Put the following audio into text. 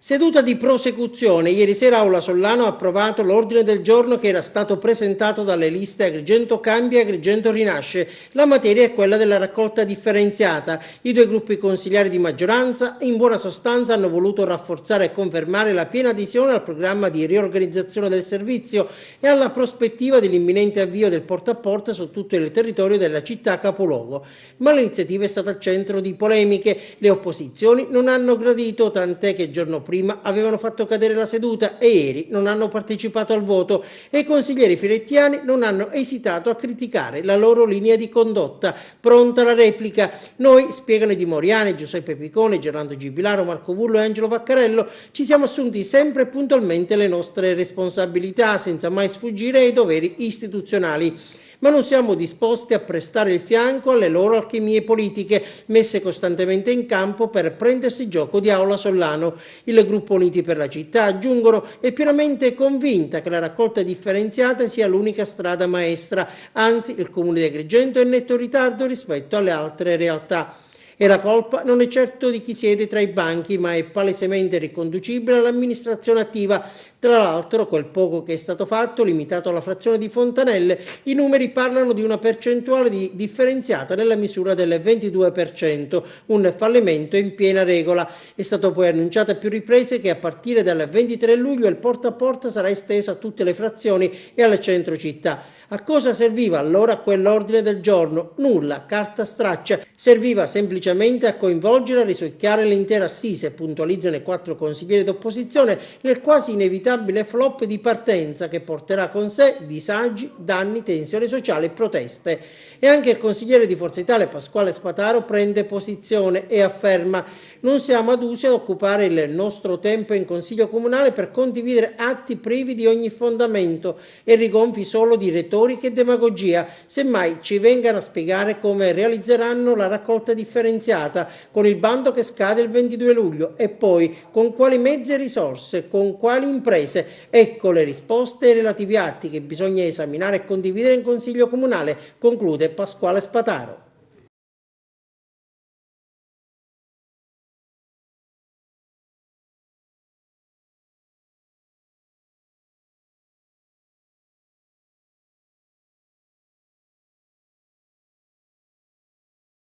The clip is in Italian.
Seduta di prosecuzione. Ieri sera Aula Sollano ha approvato l'ordine del giorno che era stato presentato dalle liste Agrigento Cambia e Agrigento Rinasce. La materia è quella della raccolta differenziata. I due gruppi consigliari di maggioranza in buona sostanza hanno voluto rafforzare e confermare la piena adesione al programma di riorganizzazione del servizio e alla prospettiva dell'imminente avvio del porta a porta su tutto il territorio della città capoluogo. Ma l'iniziativa è stata al centro di polemiche. Le opposizioni non hanno gradito, tant'è che giorno prima avevano fatto cadere la seduta e ieri non hanno partecipato al voto e i consiglieri firettiani non hanno esitato a criticare la loro linea di condotta. Pronta la replica. Noi, spiegano Di Moriani, Giuseppe Picone, Gerlando Gibilaro, Marco Vullo e Angelo Vaccarello, ci siamo assunti sempre e puntualmente le nostre responsabilità senza mai sfuggire ai doveri istituzionali. Ma non siamo disposti a prestare il fianco alle loro alchimie politiche messe costantemente in campo per prendersi gioco di Aula Sollano. Il gruppo Uniti per la Città, aggiungono, è pienamente convinta che la raccolta differenziata sia l'unica strada maestra, anzi il Comune di Agrigento è in netto ritardo rispetto alle altre realtà. E la colpa non è certo di chi siede tra i banchi, ma è palesemente riconducibile all'amministrazione attiva. Tra l'altro, quel poco che è stato fatto, limitato alla frazione di Fontanelle, i numeri parlano di una percentuale differenziata nella misura del 22%, un fallimento in piena regola. È stato poi annunciato a più riprese che a partire dal 23 luglio il porta a porta sarà esteso a tutte le frazioni e alle centro città. A cosa serviva allora quell'ordine del giorno? Nulla, carta straccia. Serviva semplicemente a coinvolgere e risucchiare l'intera assise, puntualizzano i 4 consiglieri d'opposizione, nel quasi inevitabile flop di partenza che porterà con sé disagi, danni, tensioni sociali e proteste. E anche il consigliere di Forza Italia Pasquale Spataro prende posizione e afferma: non siamo adusi ad occupare il nostro tempo in Consiglio Comunale per condividere atti privi di ogni fondamento e rigonfi solo di retorica e demagogia. Semmai ci vengano a spiegare come realizzeranno la raccolta differenziata con il bando che scade il 22 luglio e poi con quali mezzi e risorse, con quali imprese. Ecco le risposte ai relativi atti che bisogna esaminare e condividere in Consiglio Comunale, conclude Pasquale Spataro.